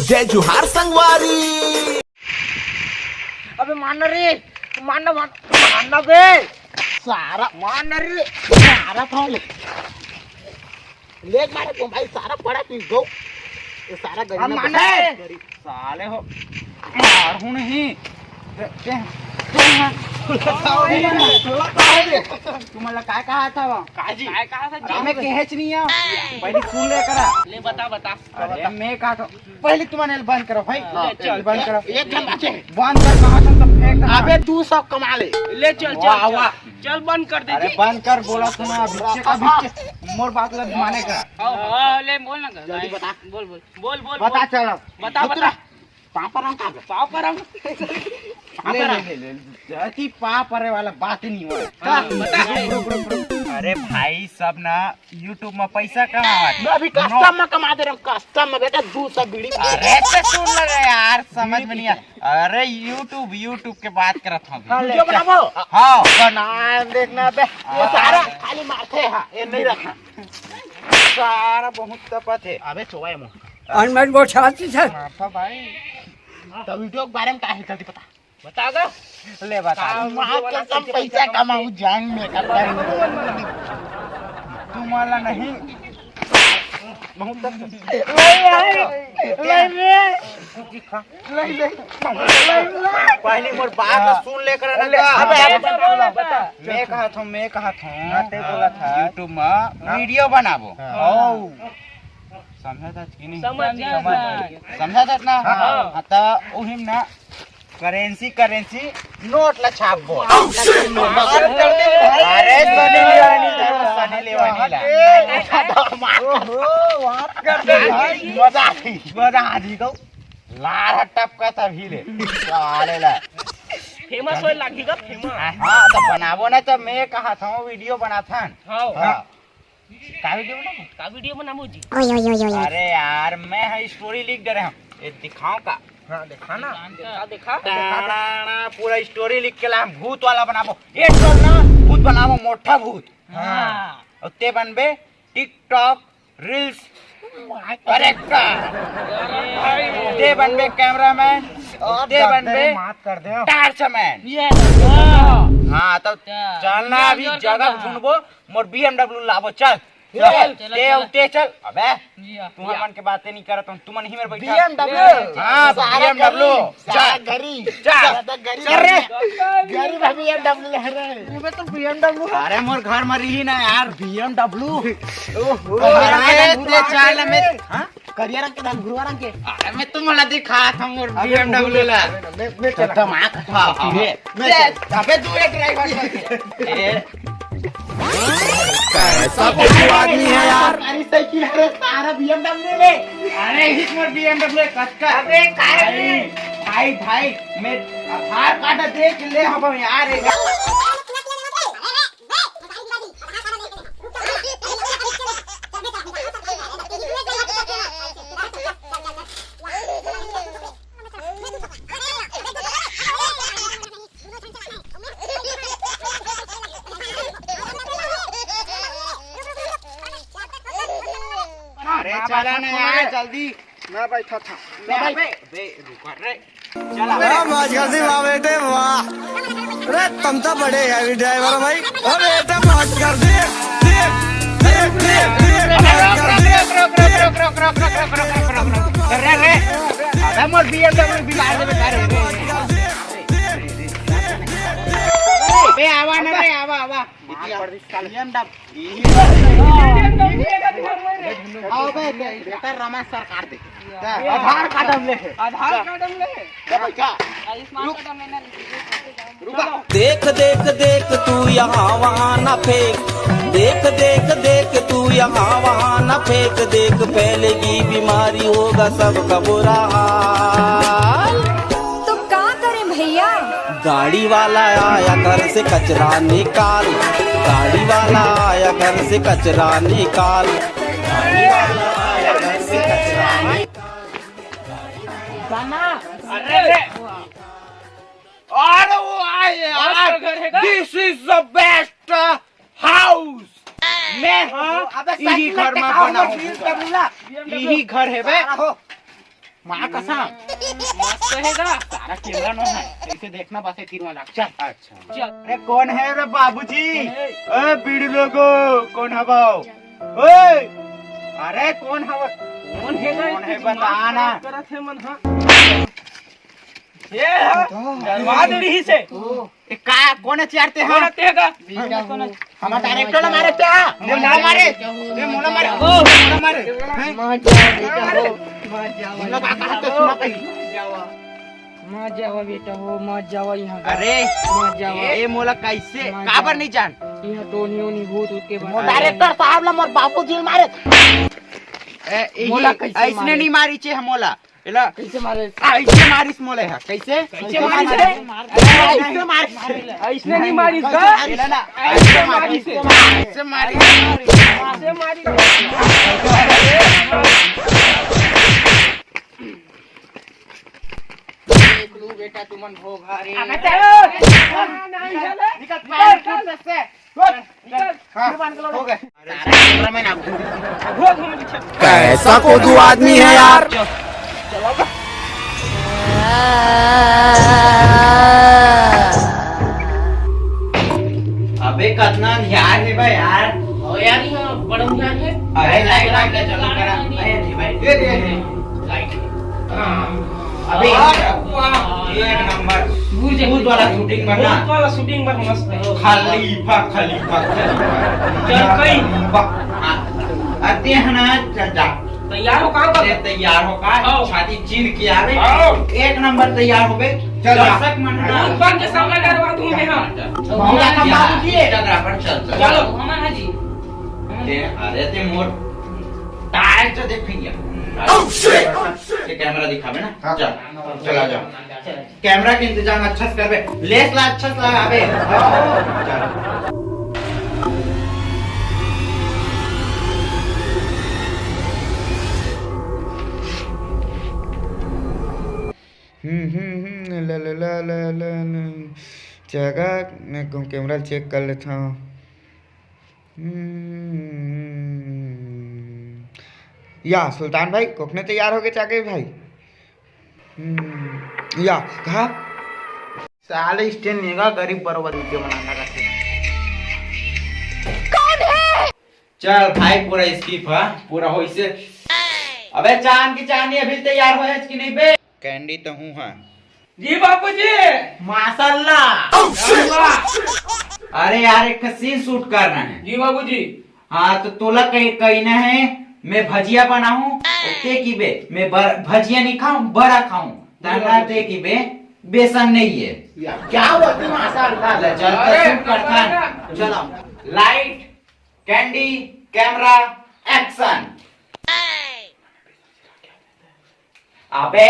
जय जोहार संगवारी। अबे मान रे, मान बे सारा मान रे, सारा खाओ ले मारे तुम भाई सारा पड़ा पी दो ये सारा गरीब मान रे साले हो मार हूं नहीं तुम्हारा काय कहा था वहाँ काजी काय कहा था मैं कहच नहीं है पहले सुन ले करा ले बता अरे मैं कहा था पहले तुम्हारे बंद करो भाई चल बंद करो एक बंद कर कहा था तो फेंक अबे तू सब कमा ले चल चल बंद कर दे अरे बंद कर बोला तुम्हें भिक्षे का भिक्षे मोर बात लग माने का हां ले बोल ना जल्दी बता बोल बता चल बता पाप पर जाती पाप अरे वाला बात नहीं हो अरे भाई सब ना यूट्यूब में पैसा कमावा मैं अभी कस्टम में कमा दे रहा हूँ कस्टम में बेटा दूसरा बीड़ी अरे तो सुन लगा यार समझ में नहीं आया अरे यूट्यूब के बात करत हूँ वीडियो बनाओ हाँ बना देखना बे ये सारा खाली मारते हैं ये नहीं रखना सारा बहुत तपत है अबे चोए मो अनमन वो छाती सर माफा भाई तो वीडियो के बारे में क्या है जल्दी बतागा ले बता कम पैसा कमाऊं जान में करता तुम्हारा नहीं पहले मोर बात सुन लेकर मैं कहा था यूट्यूब में वीडियो बनाबो समझा था कि नहीं समझा था ना हाँ तो ओहिम ना करेंसी नोट ला छापबो अरे सनी लेवानी ला मजा आ जी गो लार टपका था भीले साले ला फेमस होए लागी का फेमस हां तो बनाबो ना तो मैं कहा था वीडियो बना था हां का वीडियो बनाबो जी अरे यार मैं है स्टोरी लिख दे रहा हूं ये दिखाऊं का हां देखा पूरा स्टोरी लिख के ला भूत वाला बनाबो एक तो ना भूत बनाबो मोटा भूत हां और ते बनबे टिकटॉक रील्स करेक्टर ते बनबे कैमरामैन ते बनबे माफ कर दे टार्चमैन हाँ तो चलना अभी जगह ढूंढबो मोर BMW लाबो चल चल अबे तुम्हारे मन के बातें नहीं करत हूं तुम नहीं मेरे बैठा BMW हां BMW चल गरी चल रे गरी BMW ले रहे मैं तो BMW अरे मोर घर में रही ना यार BMW ओहो अरे ते चल में हां करियर रंग के दाम गुरुवार रंग के अरे मैं तुम्हारा दिखा था मोर BMW ला मैं चलता मां खा अबे तू एक ड्राइवर ऐसा आदमी है यार। अरे साइकिल है सारा BMW ले अरे इस मोर BMW कटका अबे काय भाई मैं आधार कार्ड देख ले हम यार अरे चला ना यार जल्दी मैं बैठा था बे रुक रे चला मौज कर दी वाह बेटे वाह। अरे तुम तो बड़े हैवी ड्राइवर हो भाई। ओ बेटा मौज कर दी रे अबे मोर BMW बिगाड़ दे बेटा रे बे आवा ना रे आवा आओ बे बेटा रमेश सरकार दे आधार कार्ड हम ले देख देख देख तू यहाँ वहाँ न फेंक देख देख देख तू यहाँ वहाँ न फेंक देख फैलेगी बीमारी होगा सबका बुरा हाल तो क्या करें भैया गाड़ी वाला आया घर से कचरा निकाल गाड़ी वाला आया घर से कचरा निकाल गाड़ी वाला आया घर से कचरा अरे वो आए यार this is the best house मैं यही घर में बना हूँ यही घर है बे माँ कसम मस्त है का सारा कैमरा न है ऐसे देखना बस 3 वाला चल अच्छा चल अरे कौन है रे बाबूजी ए बीड़ी लोगो कौन है बाऊ ओए अरे कौन है बताना करत है मन हां ये डरवा दे रही से ए का कौन चारते हैं कौन तेगा हम डायरेक्टर ला मारे क्या ये मोला मारे ये मोला मारे ओ मोला मारे माँ जाओ मोला का कहते सुना कहीं माँ जाओ बेटा हो माँ जाओ यहाँ अरे माँ जाओ ये मोला कैसे काबर नहीं जान यहाँ टोनी ओनी भूत उसके बाद डायरेक्टर साहब ला मोर बाबूजी मारे मोला कैसे ऐसने मारे? नहीं मारी छे मोला एला कैसे मारे ऐसे मारिस मोले है कैसे कैसे मारिस रे? ऐसे मारिस ऐसने नहीं मारिस का एला ना ऐसे मारिस ऐसे मारिस ऐसे मारिस देख लू बेटा तुमन हो घरे निकल से हो गए कैमरामैन आप कैसा कोदू आदमी है यार अबे कितना ध्यान है भाई यार ओ यार ये बड़ा ध्यान है अरे लाइट लाइट का चलो करा अरे भाई दे लाइट अबे एक नंबर भूत वाला शूटिंग करना बहुत वाला शूटिंग पर मस्त है खलीफा खलीफा चल कहीं आते हैं ना चल जा तैयार हो काम अरे कर तैयार हो का आओ। छाती चीर के आवे आओ। एक नंबर तैयार हो गए चल दर्शक मनना भूत बन के सामने डरवा दूंगे हम मौला का बाबूजी फोटोग्राफर चल चल चलो हमारा हाजी अरे ते मोर टायर तो देखिए ये कैमरा दिखावे ना चल चला जा कैमरा के इंतजाम अच्छा से करबे लेस ला अच्छा से लगावे चल ला ला ला ला ला जगह मैं कैमरा चेक कर लेता हूँ या सुल्तान भाई कोकने तैयार हो गए चाके भाई या कहा साले स्टैंड नेगा गरीब बरोबर वीडियो बनाना का कौन है चल भाई पूरा स्किप है पूरा हो इसे अबे चांद की चांदी अभी तैयार हो है कि नहीं बे कैंडी तो हूँ हाँ जी बापूजी माशाल्लाह अरे यार एक सीन शूट करना है जी बाबूजी हाँ तो तोला कहीं कहना है मैं भजिया बनाऊं ओके की बे मैं भजिया नहीं खाऊं बड़ा खाऊं दाना दे की बे बेसन नहीं है क्या होती माशाल्लाह चल तो शूट करता है चलो लाइट कैंडी कैमरा एक्शन अबे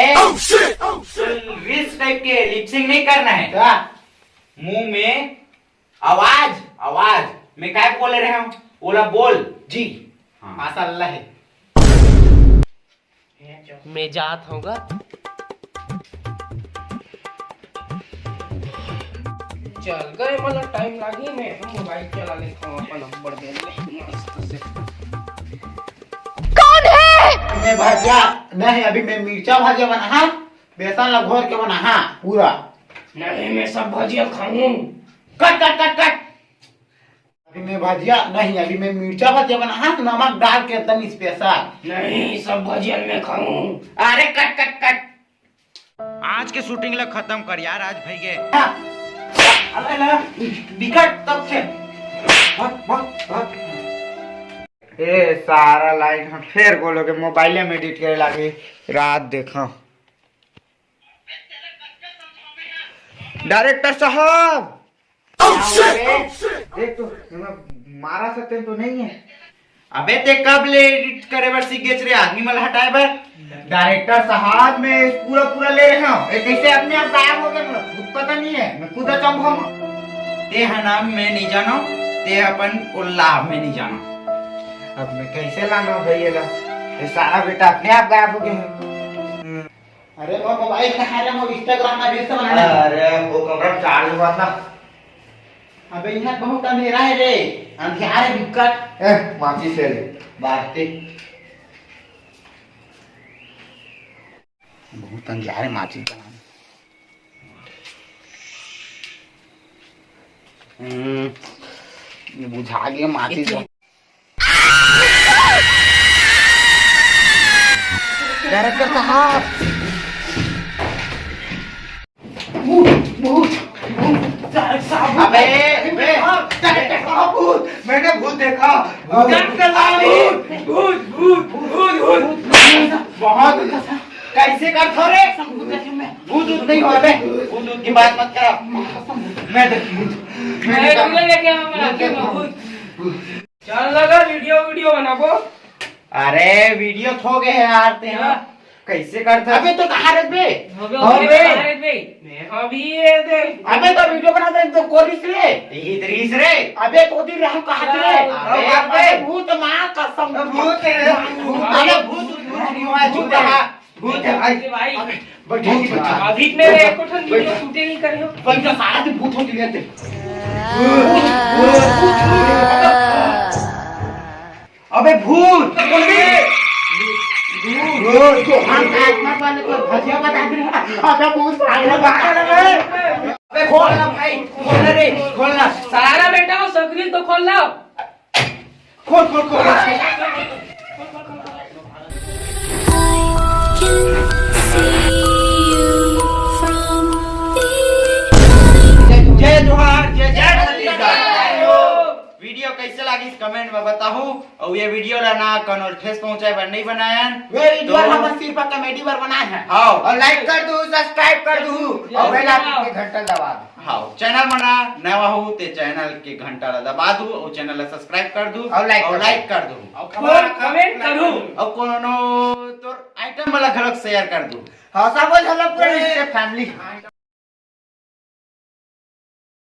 रिस टाइप के लिपसिंग नहीं करना है क्या मुंह में आवाज आवाज मैं क्या बोल रहे हूँ बोला बोल जी माशाल्लाह है मैं जात होगा चल गए मतलब टाइम लगी मैं मोबाइल चला लेता हूँ अपन नंबर दे मस्त से मैं भजिया नहीं अभी मैं मिर्चा भजिया बना हाँ बेसन ला घोर के बना हाँ पूरा नहीं मैं सब भजिया खाऊं कट कट कट कट अभी मैं भजिया नहीं अभी मैं मिर्चा भजिया बना हाँ नमक डाल के एकदम स्पेशल नहीं सब भजिया मैं खाऊं अरे कट कट कट आज के शूटिंग ला खत्म कर यार आज भाई गए विकट तब से ए सारा लाइट हम फिर बोलोगे मोबाइल में एडिट करे लागे रात देखा डायरेक्टर साहब देख तो मारा सकते तो नहीं है अबे ते कब ले एडिट करे बर सीखेच रे आदमी मला हटाए बर डायरेक्टर साहब मैं पूरा पूरा ले रहा हूँ कैसे अपने आप गायब हो गया खुद पता नहीं है मैं खुद अचंभव हूँ ते है नाम मैं नहीं जानो ते अपन उल्लाह में नहीं जानो अब मैं कैसे लाना भैया ला ये सारा बेटा अपने आप गायब हो गया अरे वो मोबाइल कहाँ है वो इंस्टाग्राम में रील्स बनाना अरे वो कमरा चार्ज हुआ था अबे यहाँ बहुत अंधेरा है रे अंधेरा है विकट माची से बातें बहुत अंजारे माची ये बुझा गया माची तो डायरेक्टर साहब अबे मैंने भूत देखा बहुत कैसे कर थो रे भूत नहीं हो बे भूत की बात मत कर मैं चल लगा वीडियो बनाबो। अरे वीडियो थो गए यार ते कैसे करते अबे तो कहां रे बे अभी ये दे अबे तो वीडियो बना दे तो कोरिस रे इधरिस रे अबे कोदी रहम कहां रे अबे भूत मां कसम भूत रे अरे भूत नहीं हुआ झूठ है भूत है भाई बैठो अभी मेरे एको ठन वीडियो शूटिंग नहीं करियो पंजा सारा दिन भूत होती रहते अबे भूत बोल बे जो हम आत्मा वाले को भजिया बता दे अबे भूत भाग रहा है अबे खोलना भाई खोलना रे खोलना सारा बेटा वो सगरी तो खोल लो। खोल खोल खोल जय जोहार जय जय छत्तीसगढ़। वीडियो कैसे लगी कमेंट में बताओ और ये वीडियो ला ना कौन ठेस पहुंचाए पर नहीं बनाया वे वीडियो हम सिर्फ कॉमेडी पर बनाए हैं हां और लाइक कर दो सब्सक्राइब कर दो और बेल आइकन के घंटा दबा दो हां चैनल बना नया हो ते चैनल के घंटा ला दबा दो और चैनल ला सब्सक्राइब कर दो और लाइक कर दो और कमेंट करू और कोनो तो आइटम वाला घरक शेयर कर दो हां सब बोल पूरा फैमिली